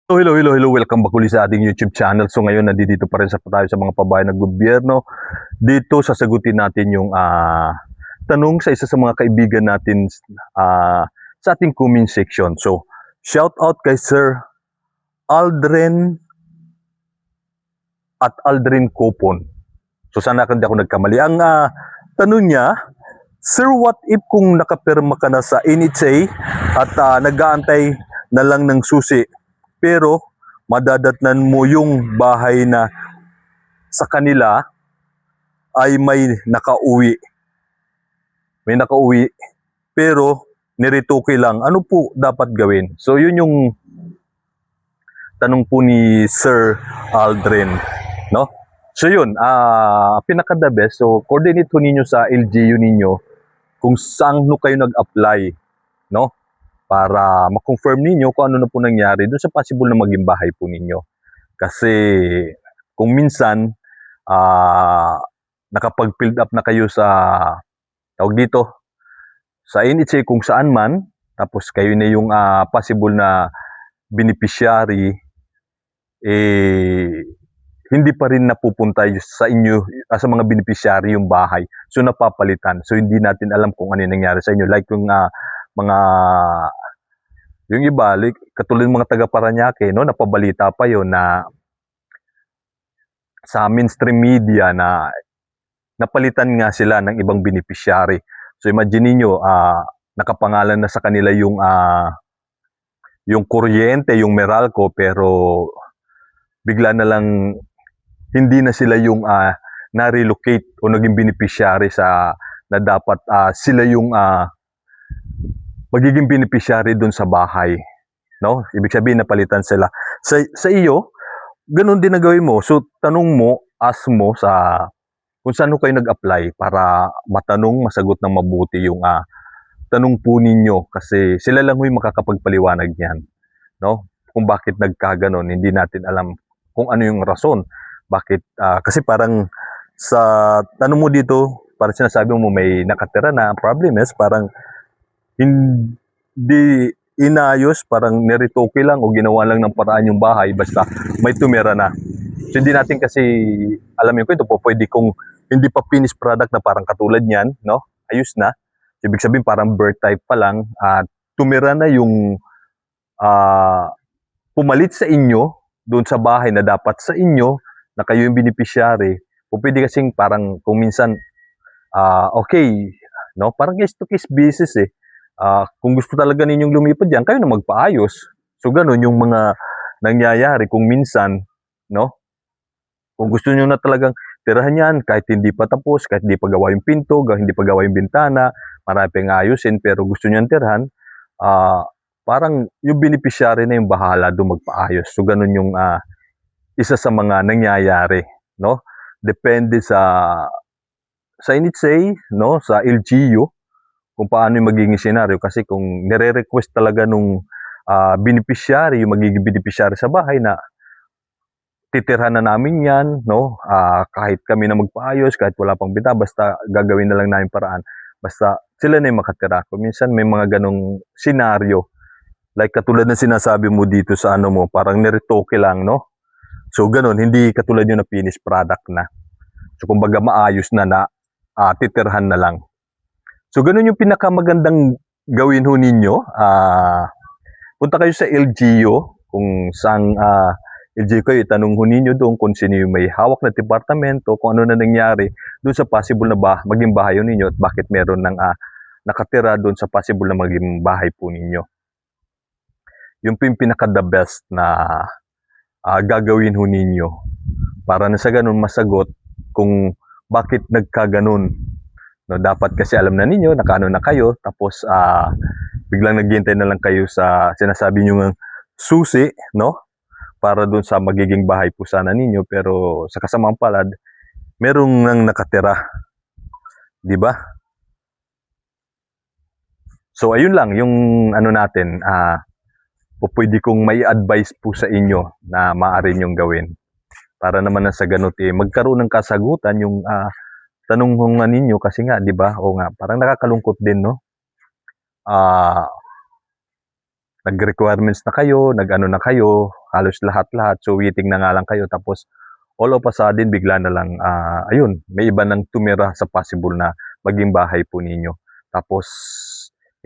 Hello. Welcome back ulit sa ating YouTube channel. So ngayon, nandito pa rin tayo sa mga pabayan ng gobyerno. Dito, sasagutin natin yung tanong sa isa sa mga kaibigan natin sa ating comment section. So, shout out kay Sir Aldrin at Aldrin Coupon. So, sana hindi ako nagkamali. Ang tanong niya, Sir, what if kung nakapirma ka na sa NHA at nag-aantay na lang ng susi, pero madadatnan mo yung bahay na sa kanila ay may nakauwi. May nakauwi, pero nirituki lang. Ano po dapat gawin? So yun yung tanong po ni Sir Aldrin, no? So yun, pinaka-the best. So coordinate po ninyo sa LGU ninyo kung saan kayo nag-apply, no? Para ma-confirm ninyo kung ano na po nangyari doon sa possible na maging bahay po ninyo. Kasi kung minsan nakapag-build up na kayo sa tawag dito sa NHA kung saan man, tapos kayo na yung possible na beneficiary, hindi pa rin napupunta sa inyo, sa mga beneficiary yung bahay. So napapalitan. So hindi natin alam kung ano yung nangyari sa inyo. Like yung mga yung iba, katulad ng mga taga Paranaque, no, napabalita pa yon na sa mainstream media na napalitan nga sila ng ibang beneficiary. So imagine niyo, nakapangalan na sa kanila yung kuryente, yung Meralco, pero bigla na lang hindi na sila yung na-relocate o naging beneficiary sa na dapat sila yung magiging beneficiary doon sa bahay, no? Ibig sabihin napalitan sila. Sa iyo, ganun din na gawin mo. So tanong mo, ask mo sa kung saan kayo nag-apply para masagot ng mabuti yung tanong po ninyo, kasi sila lang yung makakapagpaliwanag niyan, no? Kung bakit nagkaganon, hindi natin alam kung ano yung rason. Bakit kasi parang sa tanong mo dito, parang sinasabi mo may nakatira na. Problem is parang hindi inayos, parang niritoke lang o ginawa lang ng paraan yung bahay basta may tumira na. So hindi natin kasi alam yung kwento po, pwede kung hindi pa finished product na parang katulad niyan, no? Ayos na. So, ibig sabihin parang bird type pa lang at tumira na yung pumalit sa inyo doon sa bahay na dapat sa inyo na kayo yung beneficiary. O pwede kasing parang kung minsan okay, no? Parang case to case basis eh. Kung gusto talaga ninyong lumipat diyan, kayo na magpaayos. So ganun yung mga nangyayari kung minsan, no? Kung gusto niyo na talagang tirahan yan, kahit hindi pa tapos, kahit hindi pa gawa yung pinto, hindi pa gawa yung bintana, marami pang ayusin, pero gusto niyo tirahan, parang yung beneficiary na yung bahala doon magpaayos. So ganun yung isa sa mga nangyayari, no? Depende sa NHA, no, sa LGU, kung paano yung magiging senaryo. Kasi kung nire-request talaga nung beneficiary, yung magiging beneficiary sa bahay na titirhan na namin yan, no, kahit kami na magpaayos, kahit wala pang bita, basta gagawin na lang namin paraan, basta sila na yung makatira. Kung minsan may mga ganong senaryo, like katulad ng sinasabi mo dito sa ano mo, parang niretoke lang, no? So ganon, hindi katulad yung na finished product na. So kumbaga maayos na titirhan na lang. So ganun yung pinakamagandang gawin ho ninyo. Punta kayo sa LGU, kung saan LGU kayo, itanong ho ninyo doon kung sino yung may hawak na departamento, kung ano na nangyari doon sa possible na maging bahay ninyo at bakit meron ng nakatira doon sa possible na maging bahay po ninyo. Yung pinaka-the best na gagawin ho ninyo para na sa ganun masagot kung bakit nagkaganon. No, dapat kasi alam na ninyo, nakaano na kayo, tapos biglang naghihintay na lang kayo sa sinasabi nyo ng susi, no? Para dun sa magiging bahay po sana ninyo, pero sa kasamang palad, merong nang nakatira. Di ba? So ayun lang yung ano natin, pwede kong may advice po sa inyo na maaari nyong gawin. Para naman na sa ganun magkaroon ng kasagutan yung tanong nga ninyo, kasi nga, di ba? O nga, parang nakakalungkot din, no? Nag-requirements na kayo, nag-ano na kayo, halos lahat-lahat. So waiting na nga lang kayo, tapos all of a sudden bigla na lang ayun, may iba nang tumira sa possible na maging bahay po ninyo. Tapos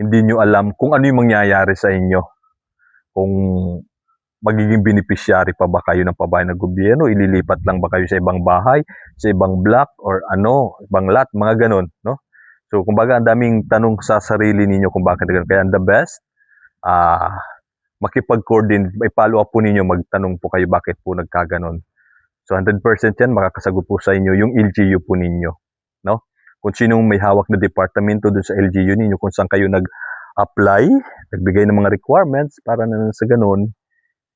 hindi nyo alam kung ano yung mangyayari sa inyo. Kung magiging beneficiary pa ba kayo ng pabahay ng gobyerno, ililipat lang ba kayo sa ibang bahay, sa ibang block, or ibang lot, mga ganon, no? So, kumbaga, ang daming tanong sa sarili ninyo kung bakit ganun. Kaya the best, makipag-coordinate, may follow up po ninyo, magtanong po kayo bakit po nagkaganon. So, 100% yan, makakasagot po sa inyo yung LGU po ninyo, no? Kung sinong may hawak na departamento dun sa LGU ninyo, kung saan kayo nag-apply, nagbigay ng mga requirements para na sa ganun,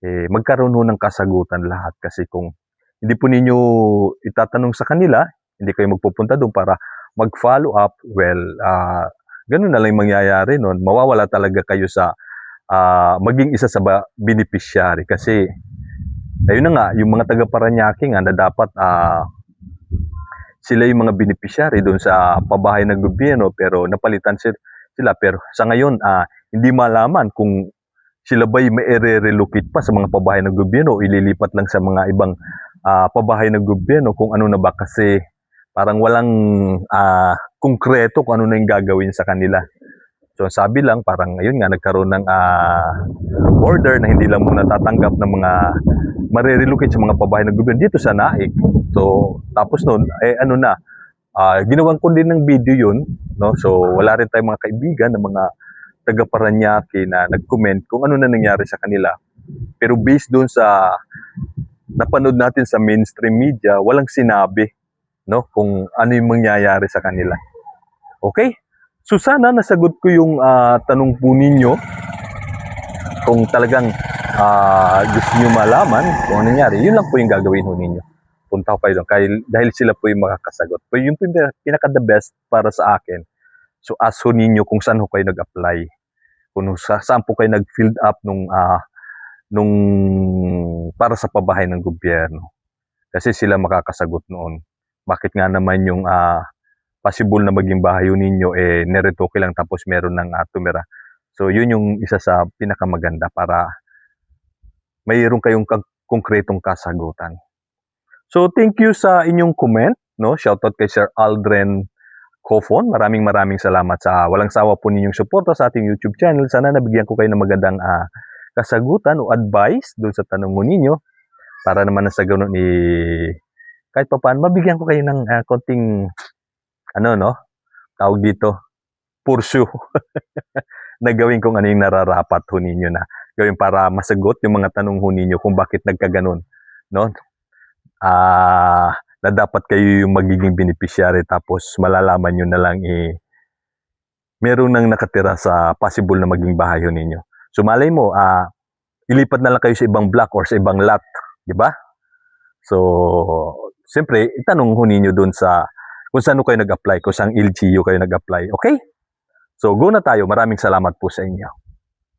magkaroon ho ng kasagutan lahat. Kasi kung hindi po ninyo itatanong sa kanila, hindi kayo magpupunta doon para mag-follow up, well, ganun na lang yung mangyayari nun. Mawawala talaga kayo sa maging isa sa beneficiary. Kasi, ayun na nga, yung mga taga-Parañaque nga na dapat sila yung mga beneficiary doon sa pabahay ng gobyerno, pero napalitan sila. Pero sa ngayon, hindi malaman kung sila ba'y mai-relocate pa sa mga pabahay ng gobyerno o ililipat lang sa mga ibang pabahay ng gobyerno, kung ano na ba, kasi parang walang konkreto kung ano na yung gagawin sa kanila. So sabi lang, parang ayun nga, nagkaroon ng order na hindi lang muna tatanggap ng mga marirelocate sa mga pabahay ng gobyerno dito sa Naik. So tapos noon, ginawan ko din ng video yun, no? So wala rin tayong mga kaibigan ng mga taga-Parañaque na nag-comment kung ano na nangyari sa kanila. Pero based doon sa napanood natin sa mainstream media, walang sinabi, no, kung ano yung mangyayari sa kanila. Okay? So sana nasagot ko yung tanong po ninyo. Kung talagang gusto niyo malaman kung ano nangyari, yun lang po yung gagawin ho ninyo. Punta ko kayo doon dahil sila po yung makakasagot. Pero yun po yung pinaka-the best para sa akin. So ask ho ninyo kung saan ho kayo nag-apply. Kung saan po kayo nag-filled up nung para sa pabahay ng gobyerno. Kasi sila makakasagot noon. Bakit nga naman yung possible na maging bahay ninyo neretoke lang tapos meron ng tumira. So yun yung isa sa pinakamaganda para mayroon kayong konkretong kasagutan. So thank you sa inyong comment, no? Shoutout kay Sir Aldren Kofon. Maraming salamat sa walang sawa po ninyong suporta sa ating YouTube channel. Sana nabigyan ko kayo ng magandang kasagutan o advice doon sa tanong mo ninyo, para naman sa ganun kahit pa paano mabigyan ko kayo ng konting tawag dito, pursue na gawin kung ano yung nararapat ho ninyo na gawin para masagot yung mga tanong ho ninyo kung bakit nagkaganon, no? Na dapat kayo yung magiging beneficiary, tapos malalaman nyo na lang meron nang nakatira sa possible na maging bahay ninyo. So malay mo, ilipat na lang kayo sa ibang block or sa ibang lot, di ba? So, siyempre, itanong ho ninyo dun sa kung saan kayo nag-apply, kung saan LGU kayo nag-apply. Okay? So, go na tayo. Maraming salamat po sa inyo.